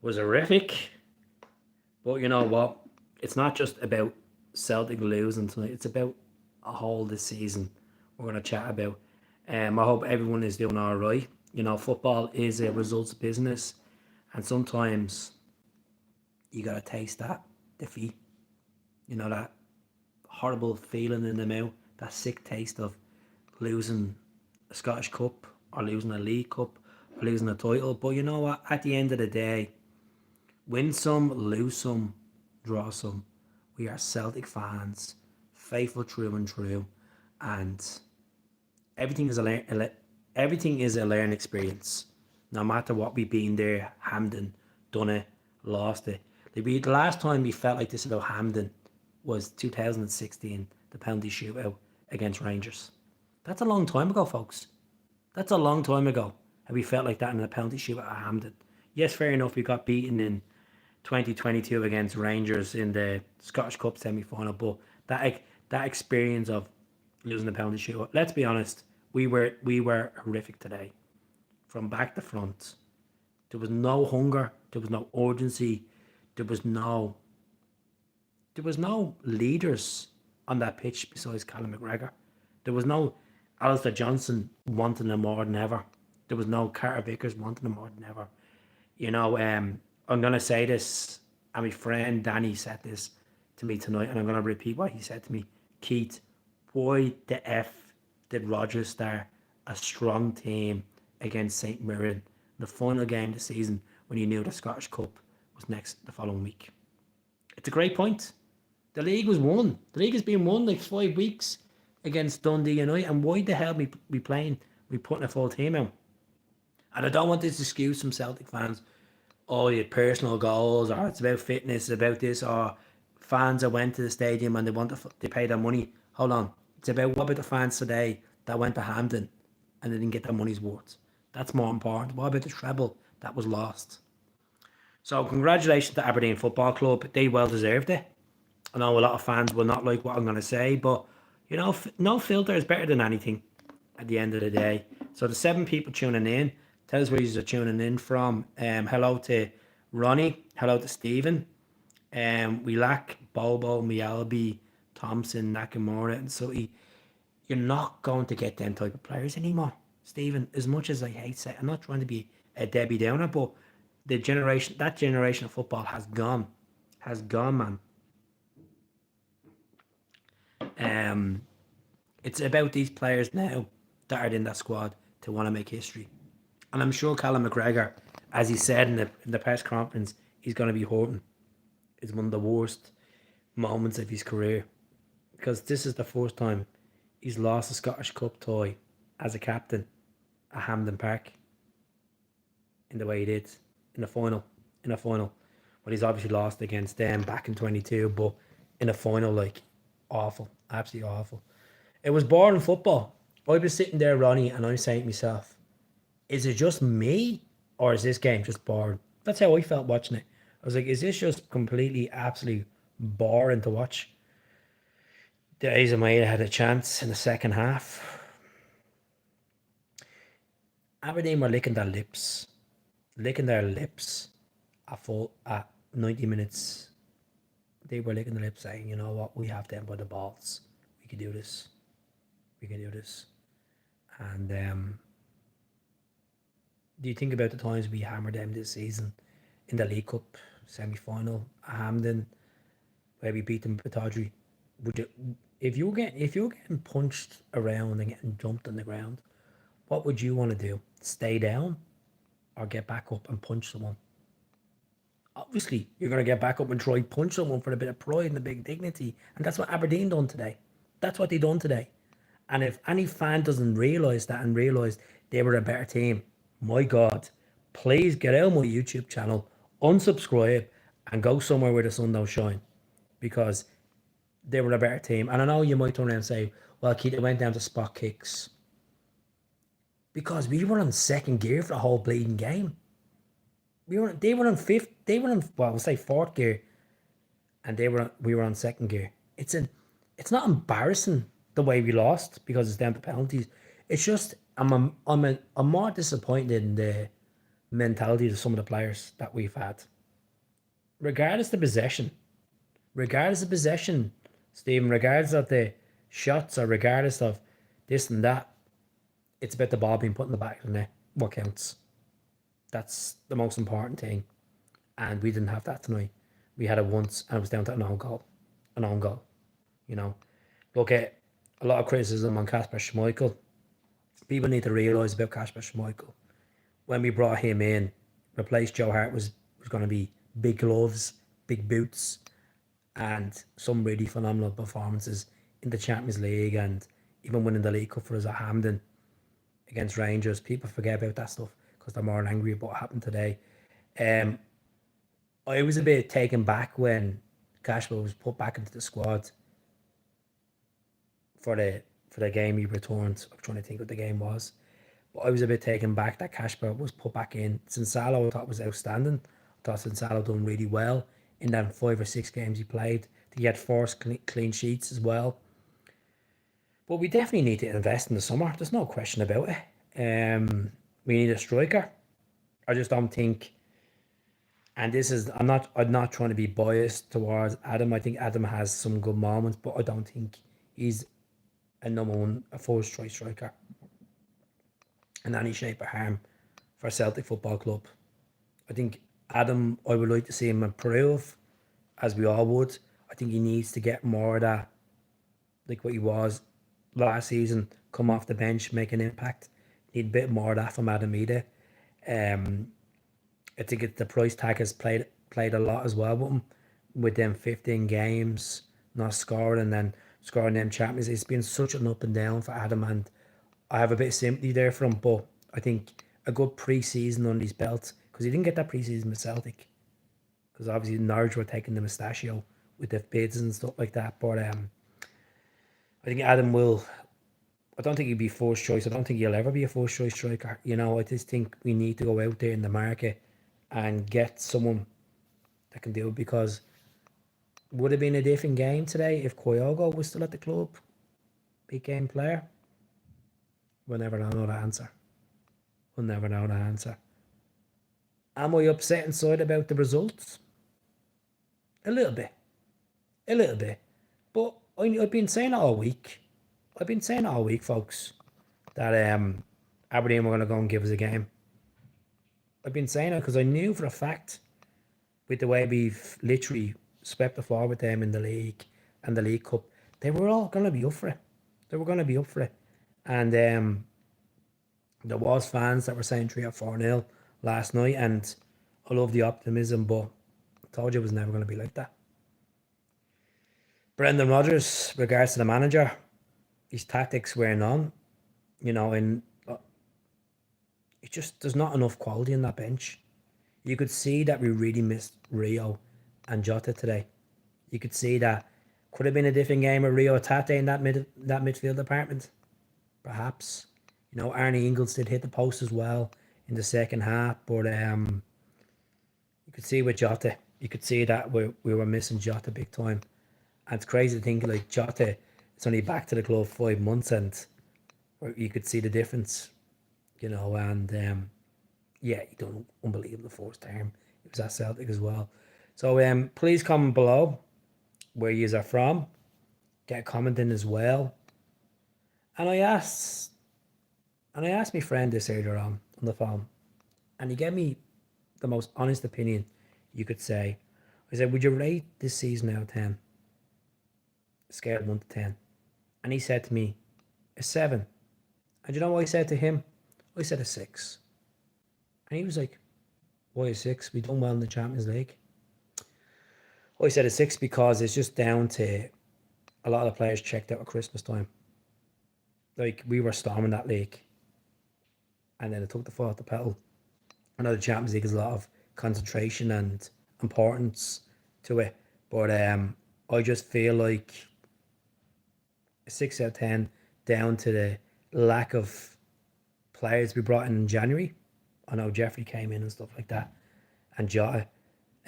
Was horrific. But you know what? It's not just about Celtic losing tonight. It's about a whole this season we're going to chat about. I hope everyone is doing all right. You know, football is a results business, and sometimes you got to taste that defeat. You know, that horrible feeling in the mouth, that sick taste of losing a Scottish Cup or losing a League Cup or losing a title. But you know what? At the end of the day, win some, lose some, draw some. We are Celtic fans, faithful true and true, and everything is everything is a learning experience. No matter what we've been there, Hampden, done it, lost it. The last time we felt like this about Hampden was 2016, the penalty shootout against Rangers. That's a long time ago, folks. That's a long time ago. And we felt like that in a penalty shootout at Hampden. Yes, fair enough. We got beaten in 2022 against Rangers in the Scottish Cup semi-final, but that experience of losing the penalty shootout. Let's be honest, we were horrific today, from back to front. There was no hunger. There was no urgency. There was no there was no leaders on that pitch besides Callum McGregor. There was no Alistair Johnson wanting them more than ever. There was no Carter Vickers wanting them more than ever. You know, I'm gonna say this, and my friend Danny said this to me tonight, and I'm gonna repeat what he said to me. Keith, why the F did Rodgers start a strong team against St Mirren, the final game of the season, when he knew the Scottish Cup was next the following week? It's a great point. The league was won. The league has been won like 5 weeks against Dundee United, and why the hell we playing? We putting a full team out. And I don't want this excuse from Celtic fans. Oh, you personal goals, or it's about fitness, it's about this, or fans that went to the stadium and they pay their money. Hold on, it's about what about the fans today that went to Hampden and they didn't get their money's worth. That's more important. What about the treble that was lost? So congratulations to Aberdeen Football Club. They well deserved it. I know a lot of fans will not like what I'm going to say, but you know, no filter is better than anything at the end of the day. So the 7 people tuning in, tell us where you're tuning in from. Hello to Ronnie. Hello to Stephen. We lack Bobo, Mialbi, Thompson, Nakamura, and so you're not going to get them type of players anymore. Stephen, as much as I hate saying, I'm not trying to be a Debbie Downer, but that generation of football has gone, man. Um, it's about these players now that are in that squad to want to make history. And I'm sure Callum McGregor, as he said in the press conference, he's going to be hurting. It's one of the worst moments of his career, because this is the first time he's lost a Scottish Cup tie as a captain at Hampden Park in the way he did in the final. In a final, well, he's obviously lost against them back in 22, but in a final, like, awful, absolutely awful. It was boring football. I was sitting there, Ronnie, and I'm saying to myself, is it just me, or is this game just boring? That's how I felt watching it. I was like, is this just completely, absolutely boring to watch? The Azamaya had a chance in the second half. Aberdeen were licking their lips at 90 minutes. They were licking their lips, saying, you know what, we have them by the balls. We can do this. We can do this. And do you think about the times we hammered them this season in the League Cup semi-final at Hampden, where we beat them with Tawdry? Would you, if you're getting punched around and getting jumped on the ground, what would you want to do? Stay down or get back up and punch someone? Obviously, you're going to get back up and try punch someone for a bit of pride and a big dignity. And that's what Aberdeen done today. That's what they done today. And if any fan doesn't realise that and realise they were a better team, my God, please get out of my YouTube channel, unsubscribe, and go somewhere where the sun don't shine. Because they were a better team. And I know you might turn around and say, well, Keith, it went down to spot kicks. Because we were on second gear for the whole bleeding game. They were on fifth. They were on, well, we'll say fourth gear, and we were on second gear. It's not embarrassing the way we lost because it's down to penalties. It's just I'm more disappointed in mentality to some of the players that we've had. Regardless of possession, Stephen, regardless of the shots or regardless of this and that, it's about the ball being put in the back of the net. What counts? That's the most important thing. And we didn't have that tonight. We had it once and it was down to an own goal. An own goal. You know. Look at a lot of criticism on Kasper Schmeichel. People need to realise about Kasper Schmeichel. When we brought him in, replaced Joe Hart was going to be big gloves, big boots, and some really phenomenal performances in the Champions League and even winning the League Cup for us at Hampden against Rangers. People forget about that stuff because they're more angry about what happened today. I was a bit taken back when Cashwell was put back into the squad for the game he returned. I'm trying to think what the game was. But I was a bit taken back that Cashwell was put back in. Sinsalo I thought was outstanding. I thought Sinsalo done really well in that 5 or 6 games he played. He had 4 clean sheets as well. But we definitely need to invest in the summer. There's no question about it. We need a striker. I just don't think, and this is I'm not trying to be biased towards Adam. I think Adam has some good moments, but I don't think he's a number one, a first choice striker in any shape or form for Celtic Football Club. I think Adam, I would like to see him improve, as we all would. I think he needs to get more of that, like what he was last season, come off the bench, make an impact. Need a bit more of that from Adam Ida. I think the price tag has played a lot as well with him, with them 15 games, not scoring and then scoring them Champions. It's been such an up and down for Adam, and I have a bit of sympathy there for him, but I think a good pre-season on his belt, because he didn't get that pre-season with Celtic, because obviously Norwich were taking the mustachio with the bids and stuff like that, but I think Adam will. I don't think he'd be first choice. I don't think he'll ever be a first choice striker. You know, I just think we need to go out there in the market and get someone that can do it, because would have been a different game today if Kyogo was still at the club. Big game player. We'll never know the answer. We'll never know the answer. Am I upset inside about the results? A little bit. A little bit. But I've been saying it all week. Folks, that Aberdeen were going to go and give us a game. I've been saying it because I knew for a fact, with the way we've literally swept the floor with them in the league and the League Cup, they were all going to be up for it. And there was fans that were saying 3 or 4-0 last night, and I love the optimism, but I told you it was never going to be like that. Brendan Rodgers, regards to the manager, his tactics weren't on, and it just, there's not enough quality in that bench. You could see that we really missed Rio and Jota today. You could see that could have been a different game with Rio Tate in that midfield department, perhaps. Arnie Ingles did hit the post as well in the second half, but you could see with Jota, you could see that we were missing Jota big time. And it's crazy to think, like, Jota is only back to the club 5 months, and you could see the difference, and yeah, he done unbelievable the first term. He was at Celtic as well. So please comment below where you are from. Get a comment in as well. And I asked my friend this earlier on the phone, and he gave me the most honest opinion you could say. I said, would you rate this season out of 10? Scale 1 to 10. And he said to me, a 7. And you know what I said to him? I said a 6. And he was like, why a 6? We done well in the Champions League. I said a 6 because it's just down to a lot of the players checked out at Christmas time. Like, we were storming that league, and then it took the foot off the pedal. I know the Champions League has a lot of concentration and importance to it, but I just feel like a 6 out of 10 down to the lack of players we brought in January. I know Jeffrey came in and stuff like that, and Jota.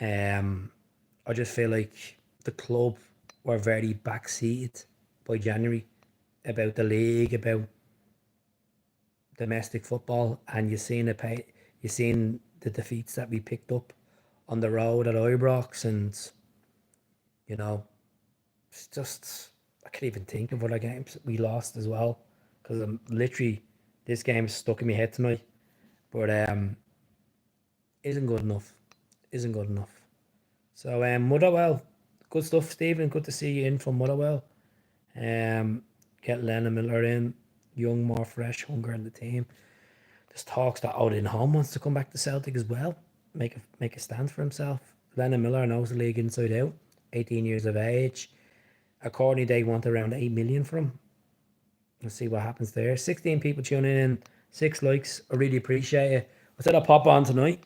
I just feel like the club were very backseated by January about the league, about domestic football, and you're seeing the defeats that we picked up on the road at Ibrox, and you know, it's just I can't even think of other games we lost as well because I'm literally this game's stuck in my head tonight. But isn't good enough. Isn't good enough. So Motherwell, good stuff, Stephen. Good to see you in from Motherwell. Get Lennon Miller in, young, more fresh, hunger in the team. There's talks that Odin Holm wants to come back to Celtic as well, make a stand for himself. Lennon Miller knows the league inside out. 18 years of age. According, they want around 8 million for him. Let's see what happens there. 16 people tuning in, 6 likes. I really appreciate it. I said I'll pop on tonight.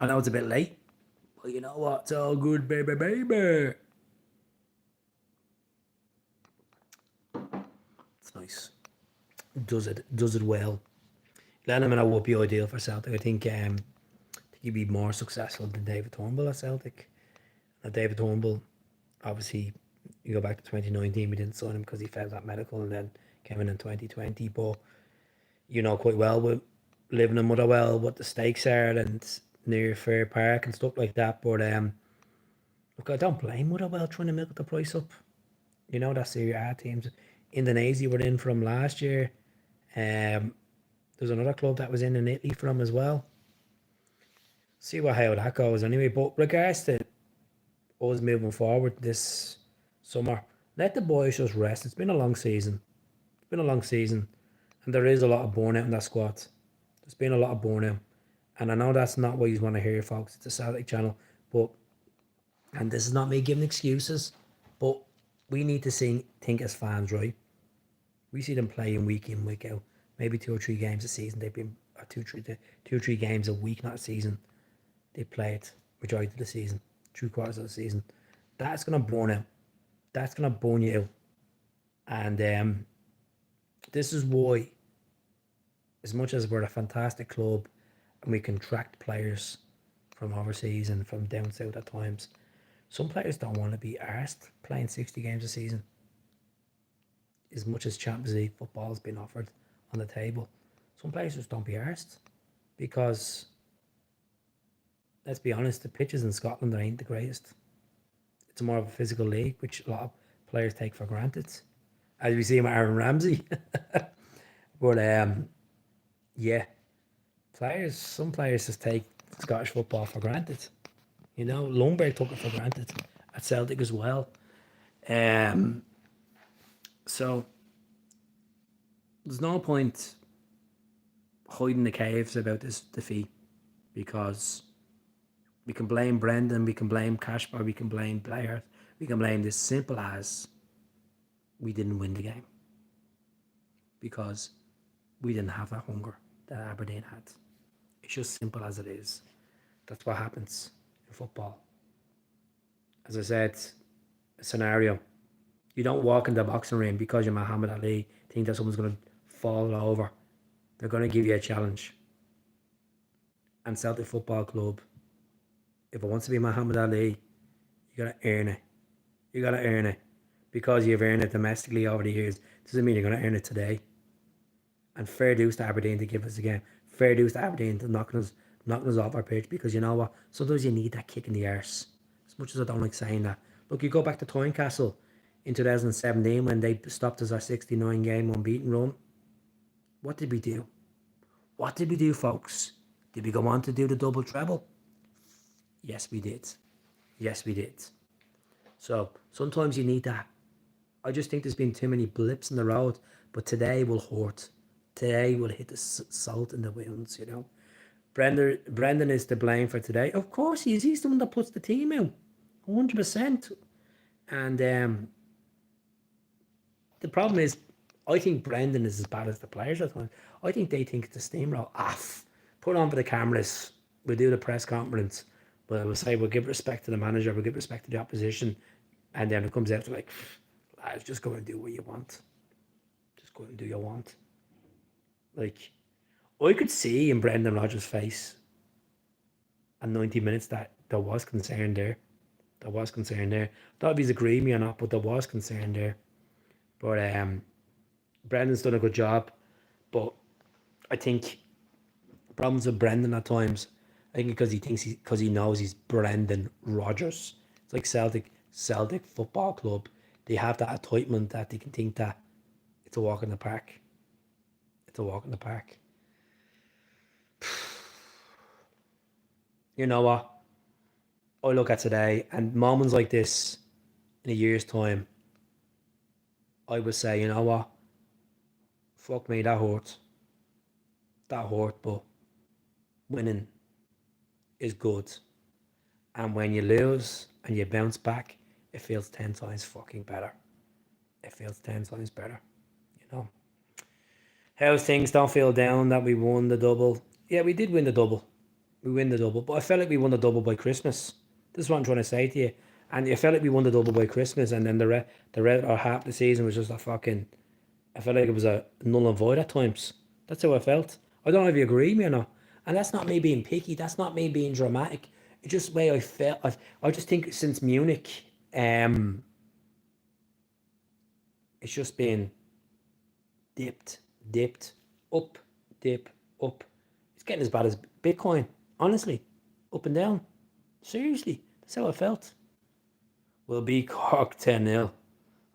I know it's a bit late, but you know what? It's all good, baby, baby. It's nice. Does it well. Lennon Miller would be ideal for Celtic. I think he'd be more successful than David Turnbull at Celtic. Now, David Turnbull, obviously, you go back to 2019, we didn't sign him because he failed that medical and then came in 2020. But you know quite well with living in Motherwell what the stakes are and near Fair Park and stuff like that. But look, I don't blame Motherwell trying to milk the price up. You know, that's Serie A teams. Indonesia were in from last year. There's another club that was in Italy from as well. See how that goes anyway. But regards to us moving forward this summer, let the boys just rest. It's been a long season. And there is a lot of burnout in that squad. There's been a lot of burnout. And I know that's not what you want to hear, folks. It's a Celtic channel. But, and this is not me giving excuses, but we need to think as fans, right? We see them playing week in, week out. Maybe 2 or 3 games a season. They've been 2 or 3 games a week, not a season. They play it majority of the season, 3/4 of the season. That's gonna burn out. That's gonna burn you out. And this is why, as much as we're a fantastic club and we can attract players from overseas and from down south at times, some players don't want to be arsed playing 60 games a season. As much as Champions League football has been offered on the table, some players just don't be arsed because, let's be honest, the pitches in Scotland ain't the greatest. It's more of a physical league, which a lot of players take for granted, as we see with Aaron Ramsey. But yeah, some players just take Scottish football for granted. You know, Lundberg took it for granted at Celtic as well. So there's no point hiding the caves about this defeat because we can blame Brendan, we can blame Cashbar, we can blame players, we can blame this simple as we didn't win the game because we didn't have that hunger that Aberdeen had. It's just simple as it is. That's what happens in football. As I said, a scenario. You don't walk in the boxing ring because you're Muhammad Ali, think that someone's going to fall over. They're going to give you a challenge. And Celtic Football Club, if it wants to be Muhammad Ali, you got to earn it. You got to earn it. Because you've earned it domestically over the years, doesn't mean you're going to earn it today. And fair dues to Aberdeen to give us a game. Fair dues to Aberdeen to knocking us off our pitch, because you know what? Sometimes you need that kick in the arse. As much as I don't like saying that. Look, you go back to Tynecastle in 2017 when they stopped us our 69 game unbeaten run. What did we do? What did we do, folks? Did we go on to do the double treble? Yes, we did. Yes, we did. So sometimes you need that. I just think there's been too many blips in the road, but today will hurt. Today will hit the salt in the wounds, you know. Brendan is to blame for today. Of course he is. He's the one that puts the team out. 100%. And the problem is, I think Brendan is as bad as the players at times. I think they think it's a steamroll. Put on for the cameras. We'll do the press conference. But we'll say we'll give respect to the manager. We'll give respect to the opposition. And then it comes out to like, lads, just go and do what you want. Just go and do what you want. Like, I could see in Brendan Rodgers' face at 90 minutes that there was concern there. There was concern there. Not if he's agreed with me or not, but there was concern there. But Brendan's done a good job. But I think problems with Brendan at times, I think because he knows he's Brendan Rodgers. It's like Celtic Football Club. They have that entitlement that they can think that it's a walk in the park. It's a walk in the park. You know what? I look at today and moments like this in a year's time, I would say, you know what? Fuck me, that hurt. That hurt, but winning is good. And when you lose and you bounce back, it feels 10 times fucking better. It feels 10 times better, you know. How's things? Don't feel down that we won the double. Yeah, we did win the double. We win the double. But I felt like we won the double by Christmas. This is what I'm trying to say to you. And I felt like we won the double by Christmas, and then the red or half the season was just a fucking. I felt like it was a null and void at times. That's how I felt. I don't know if you agree with me or not. And that's not me being picky. That's not me being dramatic. It's just the way I felt. I just think since Munich, it's just been dipped, up, dip, up. It's getting as bad as Bitcoin. Honestly, up and down. Seriously, that's how I felt. We'll be Cork 10-0.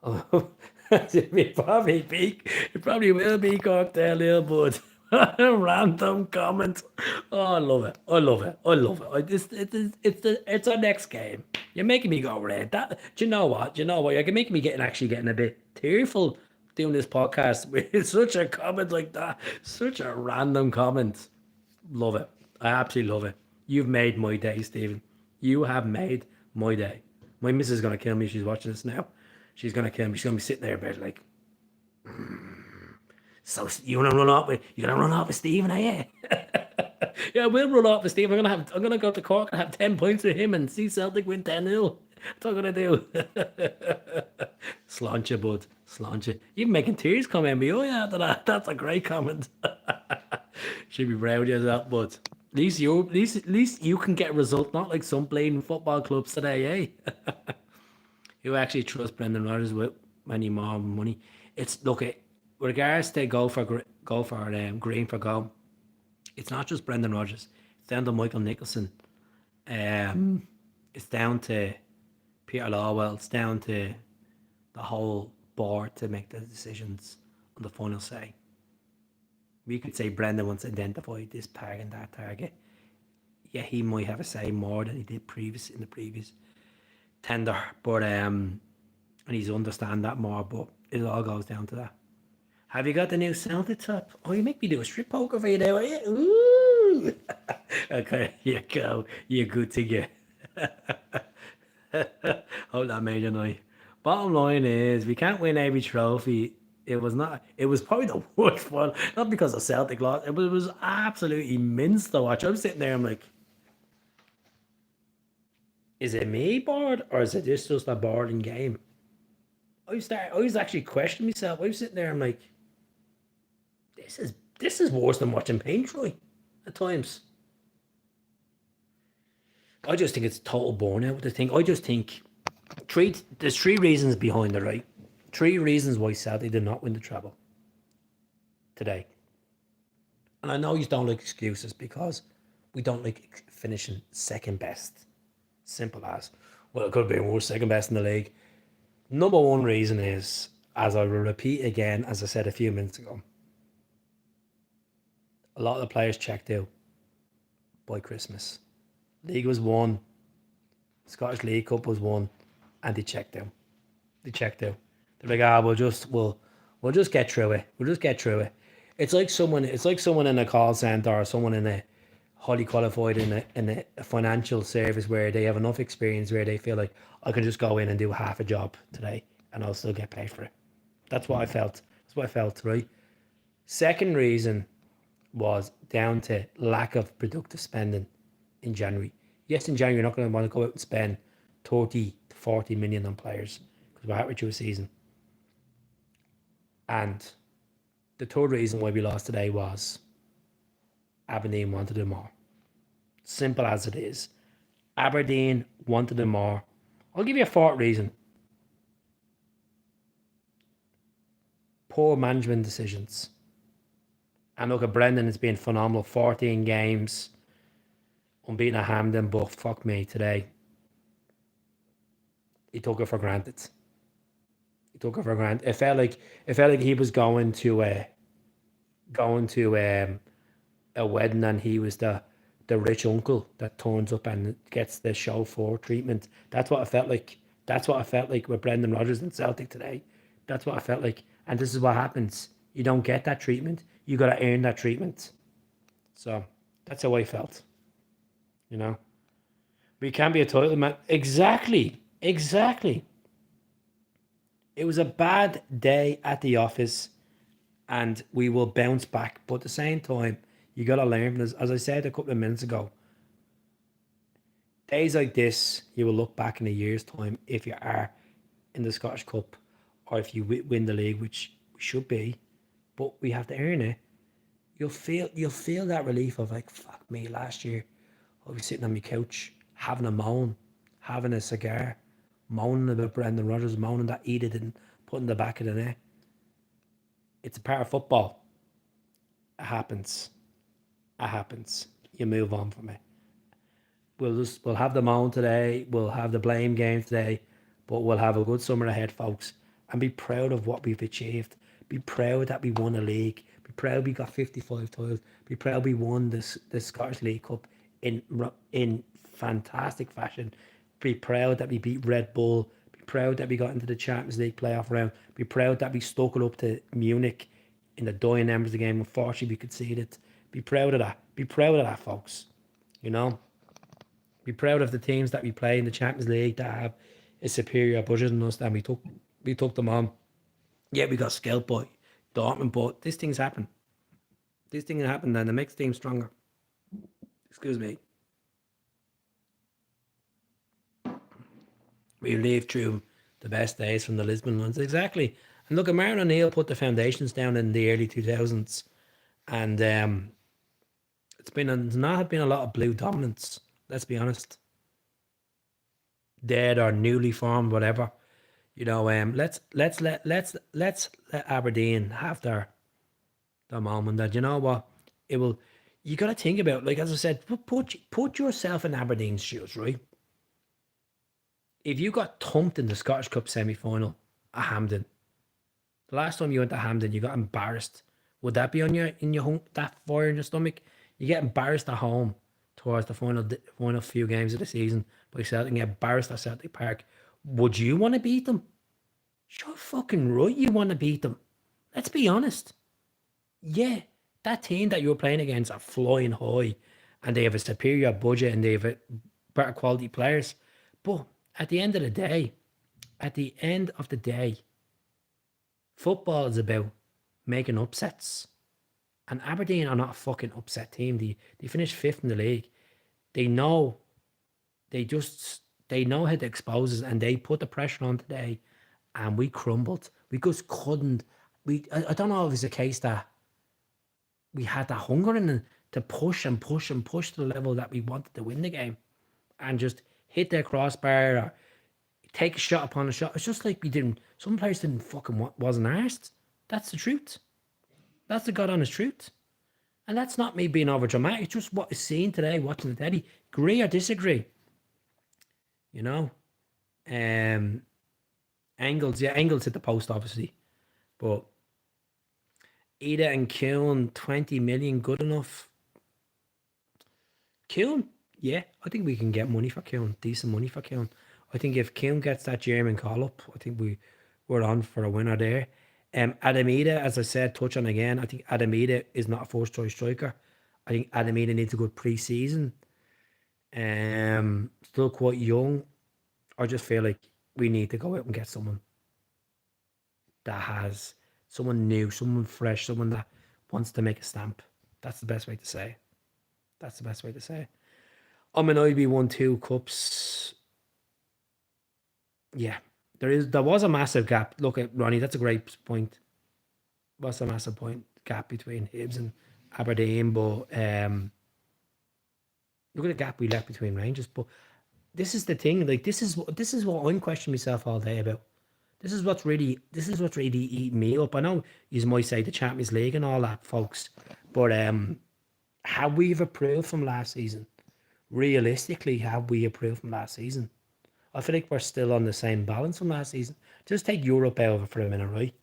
Oh, it probably will be Cork 10-0, but a random comment. Oh, I love it. I love it. I love it. It's our next game. You're making me go red. Do you know what? Do you know what? You're making me getting a bit tearful doing this podcast with such a comment like that. Such a random comment. Love it. I absolutely love it. You've made my day, Stephen. You have made my day. My missus is gonna kill me. She's watching this now. She's gonna kill me. She's gonna be sitting there bed like, so you're gonna run off with Stephen, are you? Yeah, we'll run off with Stephen. I'm gonna go to Cork and have 10 points with him and see Celtic win 10-0. That's what I'm gonna do. Sláinte, bud. Sláinte. You're making tears come in me. Oh yeah, that's a great comment. Should be proud of that, but at least you can get a result, not like some playing football clubs today, eh? You actually trust Brendan Rodgers with any more money? It's look at regards to green for goal. It's not just Brendan Rodgers. It's down to Michael Nicholson. It's down to Peter Lawwell. It's down to the whole board to make the decisions on the final say. We could say Brendan wants to identify this target and that target. Yeah, he might have a say more than he did in the previous tender, but and he's understand that more. But it all goes down to that. Have you got the new Celtic top? Oh, you make me do a strip poker for you now, are you? Ooh. Okay, you go. You're good to go. Hope that made your night. Bottom line is, we can't win every trophy. It was not. It was probably the worst one. Not because of Celtic lost. It was absolutely mince to watch. I'm sitting there. I'm like, is it me bored or is it just a boring game? I was actually questioning myself. I was sitting there. I'm like, this is worse than watching paint dry at times. I just think it's total burnout with the thing. I just think there's three reasons behind it, right? Three reasons why Celtic did not win the treble today. And I know you don't like excuses because we don't like finishing second best. Simple as. Well, it could have been worse, second best in the league. Number one reason is, as I will repeat again, as I said a few minutes ago, a lot of the players checked out by Christmas. League was won, Scottish League Cup was won, and they checked out. They checked out. They're like, we'll just get through it. We'll just get through it. It's like someone in a call center or someone in a highly qualified in a financial service where they have enough experience where they feel like I can just go in and do half a job today and I'll still get paid for it. That's what I felt. That's what I felt, right? Second reason was down to lack of productive spending in January. Yes, in January you're not going to want to go out and spend 30 to 40 million on players because we're halfway through a season. And the third reason why we lost today was Aberdeen wanted it more. Simple as it is. Aberdeen wanted it more. I'll give you a fourth reason. Poor management decisions. And look at Brendan has been phenomenal. 14 games unbeaten at Hampden, but fuck me today. He took it for granted. He took it for granted. It felt like he was going to a wedding, and he was the rich uncle that turns up and gets the show for treatment. That's what I felt like. That's what I felt like with Brendan Rodgers and Celtic today. That's what I felt like. And this is what happens. You don't get that treatment. You got to earn that treatment. So that's how I felt. You know, we can be a title man. Exactly. Exactly. It was a bad day at the office, and we will bounce back. But at the same time, you got to learn from this. As I said a couple of minutes ago, days like this, you will look back in a year's time if you are in the Scottish Cup or if you win the league, which we should be, but we have to earn it. You'll feel that relief of like, fuck me, last year I was sitting on my couch having a moan, having a cigar, moaning about Brendan Rodgers, moaning that he didn't put in the back of the net. It's a part of football. It happens. It happens. You move on from it. We'll have the moan today. We'll have the blame game today, but we'll have a good summer ahead, folks, and be proud of what we've achieved. Be proud that we won a league. Be proud we got 55 titles. Be proud we won this Scottish League Cup in fantastic fashion. Be proud that we beat Red Bull. Be proud that we got into the Champions League playoff round. Be proud that we stuck it up to Munich in the dying embers of the game. Unfortunately, we conceded. Be proud of that. Be proud of that, folks. You know? Be proud of the teams that we play in the Champions League that have a superior budget than us, and we took them on. Yeah, we got scalped by Dortmund, but these things happen. These things happen, and it makes teams stronger. Excuse me. We lived through the best days from the Lisbon ones. Exactly. And look, Martin O'Neill put the foundations down in the early 2000s, and there's not been a lot of blue dominance. Let's be honest. Dead or newly formed, whatever. You know, let's let Aberdeen have their moment. That, you know what, it will. You got to think about, like, as I said, put yourself in Aberdeen's shoes, right? If you got thumped in the Scottish Cup semi-final at Hampden, the last time you went to Hampden, you got embarrassed. Would that be on that fire in your stomach? You get embarrassed at home towards the final few games of the season by Celtic, and get embarrassed at Celtic Park. Would you want to beat them? Sure fucking right you want to beat them. Let's be honest. Yeah, that team that you're playing against are flying high, and they have a superior budget, and they have better quality players. But at the end of the day, football is about making upsets. And Aberdeen are not a fucking upset team. They finished fifth in the league. They know they know how to expose us, and they put the pressure on today, and we crumbled. We just couldn't. I don't know if it's a case that we had that hunger in to push and push and push to the level that we wanted to win the game, and just hit their crossbar or take a shot upon a shot. It's just like we didn't. Some players didn't fucking wasn't arsed. That's the truth. That's the God honest truth. And that's not me being over dramatic. It's just what is seen today, watching the telly. Agree or disagree? You know? Engels hit the post, obviously. But Ida and Kuhn, 20 million, good enough? Kuhn, yeah, I think we can get money for Kuhn, decent money for Kuhn. I think if Kuhn gets that German call up, I think we're on for a winner there. Adamida, as I said, touch on again, I think Adamida is not a first choice striker. I think Adamida needs a good pre-season. Still quite young. I just feel like we need to go out and get someone that has someone new, someone fresh, someone that wants to make a stamp. That's the best way to say. That's the best way to say. IB won 2 cups. Yeah, there was a massive gap. Look at Ronnie, that's a great point. What's a massive gap between Hibs and Aberdeen, but look at the gap we left between Rangers. But this is the thing, like this is what I'm questioning myself all day about. This is what's really eating me up. I know you might say the Champions League and all that, folks, but have we improved from last season? realistically, have we improved from last season? I feel like we're still on the same balance from last season. Just take Europe out of it for a minute, right?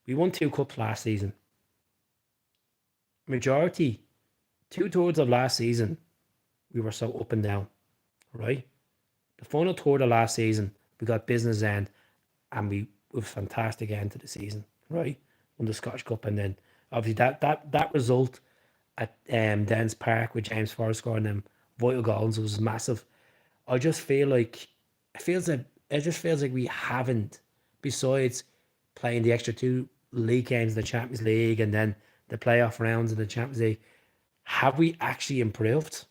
We won two cups last season. Majority, two-thirds of last season, we were so up and down, right? The final third of last season, we got business end, and we was fantastic end to the season, right? Won the Scottish Cup, and then obviously that result at Dens Park with James Forrest scoring them vital goals was massive. I just feel like it just feels like we haven't, besides playing the extra two league games in the Champions League and then the playoff rounds in the Champions League, have we actually improved?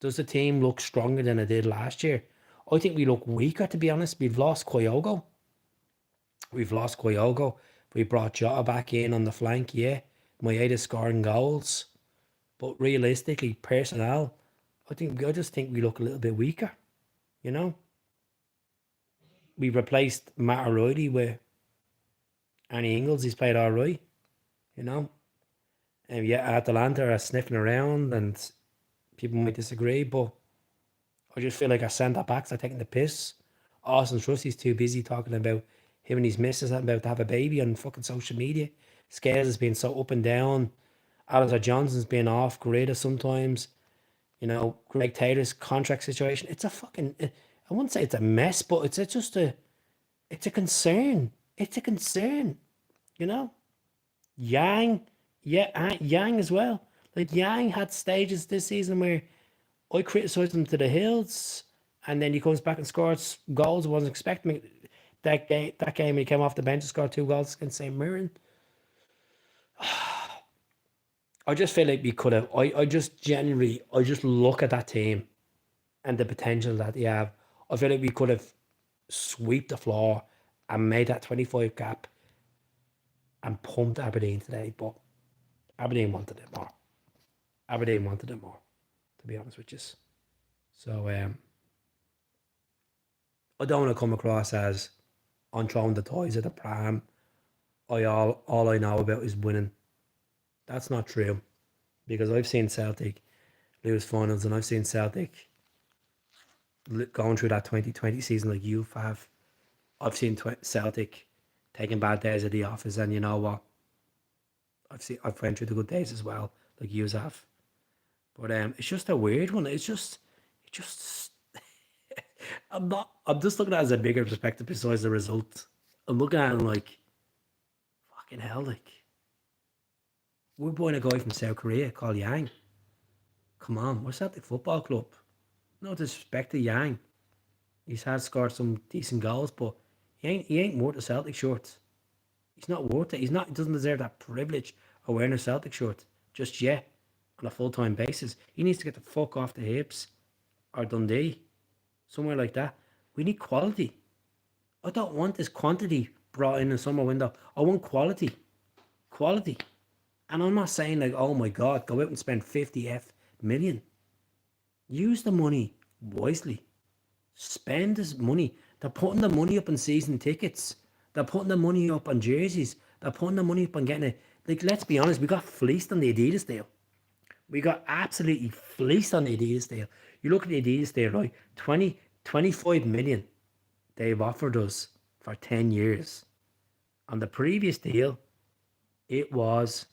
Does the team look stronger than it did last year? I think we look weaker, to be honest. We've lost Kyogo. We've lost Kyogo. We brought Jota back in on the flank, yeah. Maeda scoring goals. But realistically, personnel, I just think we look a little bit weaker, you know? We replaced Matt O'Reilly with Annie Ingles. He's played all right, you know? And yeah, Atalanta are sniffing around and people might disagree, but I just feel like our centre backs are taking the piss. Austin Trussey's too busy talking about him and his missus are about to have a baby on fucking social media. Scales has been so up and down. Alistair Johnson's been off grid sometimes. You know, Greg Taylor's contract situation. It's a fucking. I wouldn't say it's a mess, but it's a concern. It's a concern. You know, Yang, yeah, Yang as well. Like Yang had stages this season where I criticised him to the hills, and then he comes back and scores goals I wasn't expecting. That game he came off the bench and scored two goals against St. Mirren. I just feel like we could have. I just look at that team and the potential that they have. I feel like we could have swept the floor and made that 25 gap and pumped Aberdeen today, but Aberdeen wanted it more. Aberdeen wanted it more, to be honest with you. So I don't want to come across as on throwing the toys at the pram. All I know about is winning. That's not true because I've seen Celtic lose finals and I've seen Celtic going through that 2020 season like you have. I've seen Celtic taking bad days at the office, and you know what? I've went through the good days as well, like you have. But it's just a weird one. It just. I'm not. I'm just looking at it as a bigger perspective besides the result. I'm looking at it like, fucking hell, like we're buying a guy from South Korea called Yang. Come on, we're Celtic Football Club. No disrespect to Yang. He's had scored some decent goals, but he ain't worth a Celtic shirt. He's not worth it. He doesn't deserve that privilege of wearing a Celtic shirt just yet on a full time basis. He needs to get the fuck off the hips or Dundee, somewhere like that. We need quality. I don't want this quantity brought in the summer window. I want quality. Quality. And I'm not saying like, oh my God, go out and spend 50 million. Use the money wisely. Spend this money. They're putting the money up on season tickets. They're putting the money up on jerseys. They're putting the money up on getting it. Like, let's be honest, we got fleeced on the Adidas deal. We got absolutely fleeced on the Adidas deal. You look at the Adidas deal, right? 25 million they've offered us for 10 years. On the previous deal, it was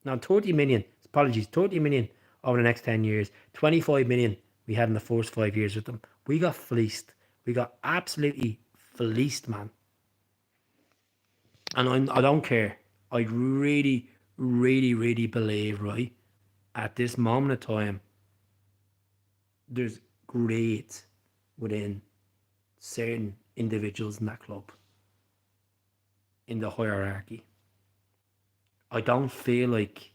now 30 million. Apologies, 30 million over the next 10 years. 25 million we had in the first 5 years with them. We got fleeced. We got absolutely fleeced, man. And I don't care. I really, really, really believe, right, at this moment of time, there's grades within certain individuals in that club, in the hierarchy. I don't feel like,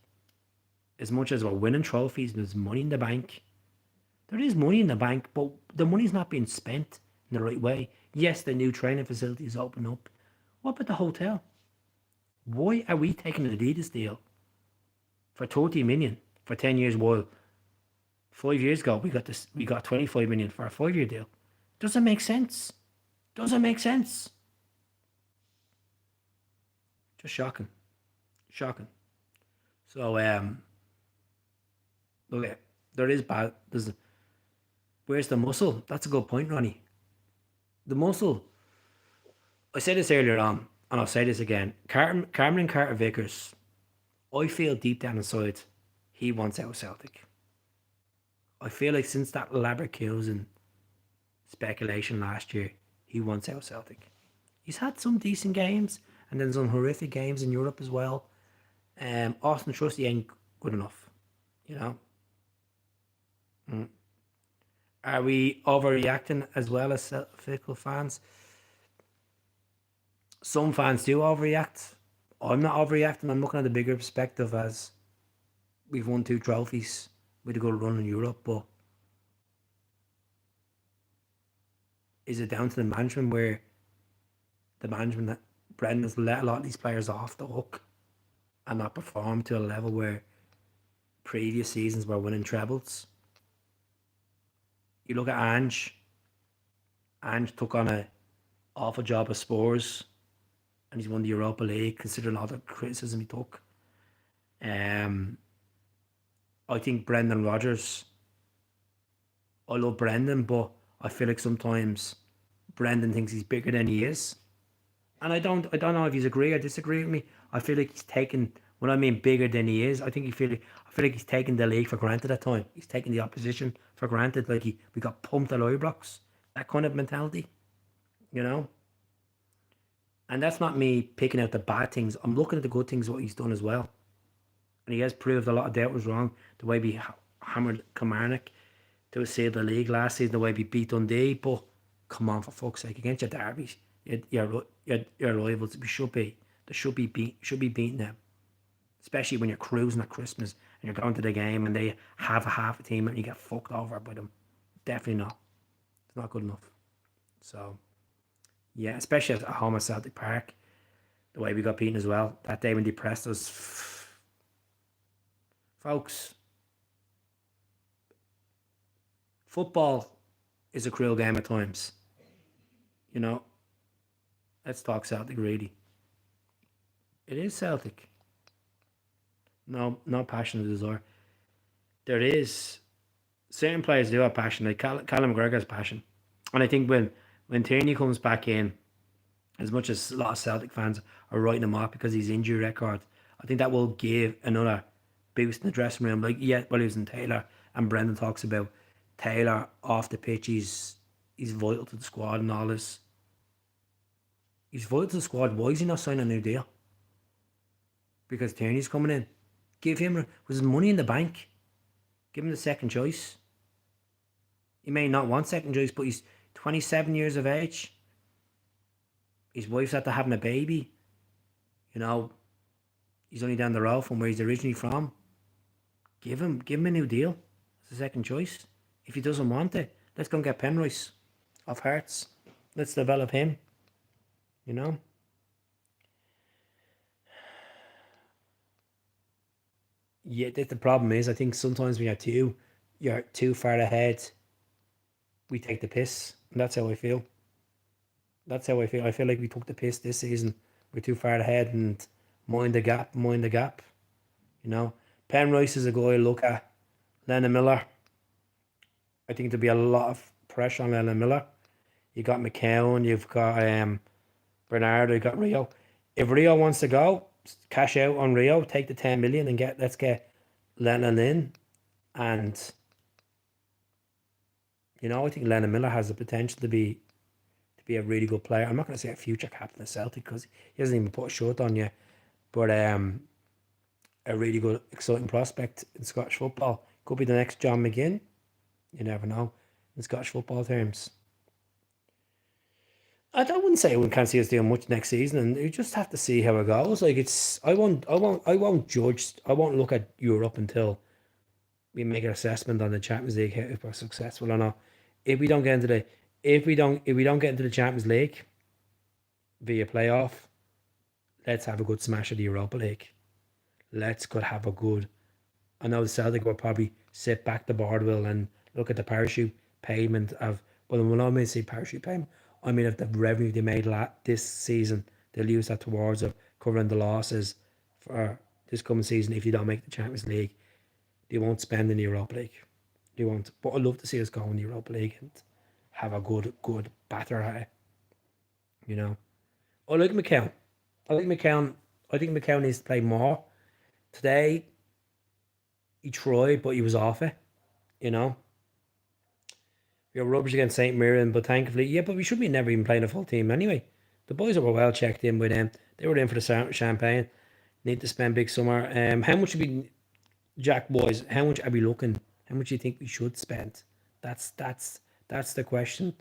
as much as we're winning trophies, there's money in the bank. There is money in the bank, but the money's not being spent in the right way. Yes, the new training facilities open up. What about the hotel? Why are we taking an Adidas deal for 30 million for 10 years while 5 years ago we got 25 million for a 5 year deal? Doesn't make sense. Doesn't make sense. Just shocking. Shocking. So look at There is bad. Where's the muscle? That's a good point, Ronnie. The muscle. I said this earlier on, and I'll say this again. Cameron Carter Vickers. I feel deep down inside, he wants out of Celtic. I feel like since that Leverkusen speculation last year, he wants out of Celtic. He's had some decent games and then some horrific games in Europe as well. Austin Trusty ain't good enough, you know. Are we overreacting as well as fickle fans? Some fans do overreact. I'm not overreacting. I'm looking at the bigger perspective as we've won 2 trophies with a good run in Europe. But is it down to the management where the management that Brendan's let a lot of these players off the hook and not perform to a level where previous seasons were winning trebles? You look at Ange. Ange took on a awful job of Spurs, and he's won the Europa League, considering all the criticism he took. I think Brendan Rodgers. I love Brendan, but I feel like sometimes Brendan thinks he's bigger than he is, and I don't know if he's agree or disagree with me. I feel like he's taken. When I mean bigger than he is, I feel like he's taking the league for granted at time. He's taking the opposition for granted, like we got pumped at Ibrox. That kind of mentality, you know. And that's not me picking out the bad things. I'm looking at the good things what he's done as well, and he has proved a lot of doubt was wrong. The way we hammered Kilmarnock to save the league last season, the way we beat Dundee. But come on, for fuck's sake, against your derbies, your rivals, we should be beating them. Especially when you're cruising at Christmas and you're going to the game and they have a half a team and you get fucked over by them. Definitely not. It's not good enough. So, yeah, especially at home at Celtic Park, the way we got beaten as well that day when they pressed us. Folks, football is a cruel game at times. You know, let's talk Celtic really. It is Celtic. No passion or desire. There is certain players do have passion. Like Callum McGregor has passion, and I think when Tierney comes back in, as much as a lot of Celtic fans are writing him off because he's injury record, I think that will give another boost in the dressing room. Like well, he was in Taylor, and Brendan talks about Taylor off the pitch. He's vital to the squad and all this. He's vital to the squad. Why is he not signing a new deal? Because Tierney's coming in. Give him with his money in the bank. Give him the second choice. He may not want second choice, but he's 27 years of age. His wife's after having a baby. You know, he's only down the road from where he's originally from. Give him a new deal. It's a second choice. If he doesn't want it, let's go and get Penrice off Hearts. Let's develop him. You know. Yeah, the problem is I think sometimes when you're too far ahead, we take the piss. And that's how I feel. That's how I feel. I feel like we took the piss this season. We're too far ahead and mind the gap. You know. Penrice is a guy I look at. Lennon Miller. I think there'll be a lot of pressure on Lennon Miller. You got McCown, you've got Bernardo, you got Rio. If Rio wants to go, cash out on Rio, take the 10 million and let's get Lennon in. And you know, I think Lennon Miller has the potential to be a really good player. I'm not going to say a future captain of Celtic because he hasn't even put a shirt on yet. But a really good, exciting prospect in Scottish football. Could be the next John McGinn. You never know in Scottish football terms. I wouldn't say we can't see us doing much next season, and you just have to see how it goes. Like I won't judge. I won't look at Europe until we make an assessment on the Champions League if we're successful or not. If we don't get into the if we don't get into the Champions League via playoff, let's have a good smash of the Europa League. Let's go have a good. I know the Celtic will probably sit back the board will and look at the parachute payment of. Well, when I say parachute payment, I mean if the revenue they made this season, they'll use that towards covering the losses for this coming season. If you don't make the Champions League, they won't spend in the Europa League. They won't. But I'd love to see us go in the Europa League and have a good batter at it. You know. I like McCown. I like McCown. I think McCown needs to play more. Today, he tried, but he was off it. You know. We were rubbish against St. Mirren, but thankfully, yeah, but we should be never even playing a full team anyway. The boys were well checked in with them. They were in for the champagne. Need to spend big summer. How much should we, Jack boys? How much are we looking? How much do you think we should spend? That's the question.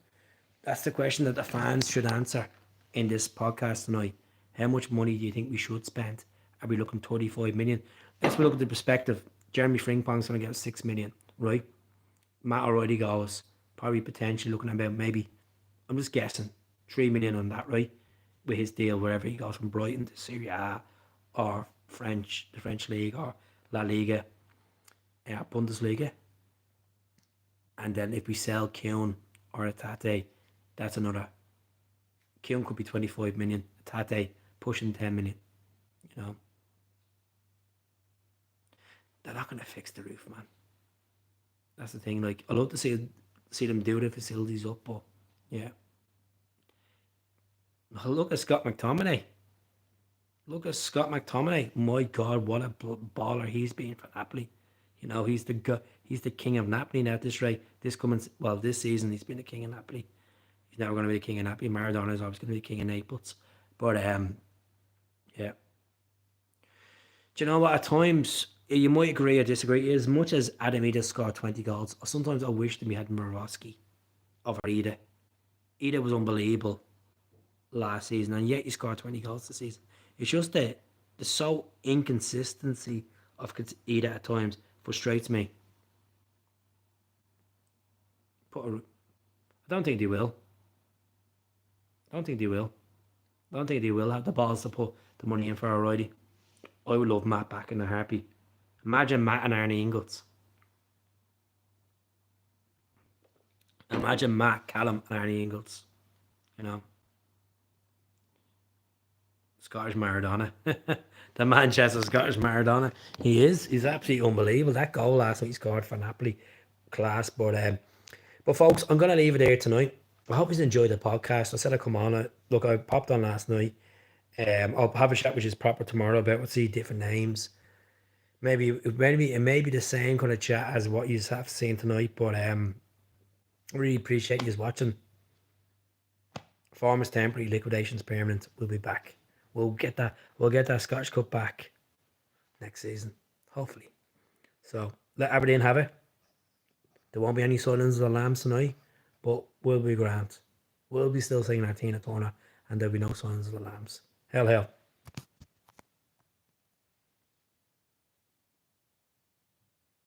That's the question that the fans should answer in this podcast tonight. How much money do you think we should spend? Are we looking 35 million? Let's look at the perspective. Jeremy Frimpong's going to get 6 million, right? Matt already goes, probably potentially looking about maybe, I'm just guessing, 3 million on that, right? With his deal, wherever he goes from Brighton to Serie A or the French League or La Liga, Bundesliga. And then if we sell Kuhn or Tate, that's another. Kuhn could be 25 million, Tate pushing 10 million, you know. They're not going to fix the roof, man. That's the thing. Like, I love to see them do the facilities up, but yeah. Look at Scott McTominay. My God, what a baller he's been for Napoli. You know, he's the king of Napoli now at this rate. This season he's been the king of Napoli. He's never going to be the king of Napoli. Maradona is always going to be the king of Naples. But yeah. Do you know what? At times you might agree or disagree. As much as Adam Ida scored 20 goals, sometimes I wish that we had Morawski over Ida. Ida was unbelievable last season, and yet he scored 20 goals this season. It's just the so inconsistency of Ida at times frustrates me. I don't think they will. I don't think they will. I don't think they will have the balls to put the money in for O'Reilly. I would love Matt back in a heartbeat. Imagine Matt and Arnie Ingalls. Imagine Matt, Callum, and Arnie Ingalls. You know. Scottish Maradona. The Manchester Scottish Maradona. He is. He's absolutely unbelievable. That goal last night he scored for Napoli. Class. But folks, I'm going to leave it there tonight. I hope you enjoyed the podcast. I said I'd come on. Look, I popped on last night. I'll have a chat which is proper tomorrow about what's the different names. Maybe it may be the same kind of chat as what you have seen tonight, but really appreciate you watching. Farmers temporary, liquidations permanent. We'll be back. We'll get that Scottish Cup back next season, hopefully. So let Aberdeen have it. There won't be any silence of the lambs tonight, but we'll be grand. We'll be still singing our Tina Turner, and there'll be no silence of the lambs. Hell, hell.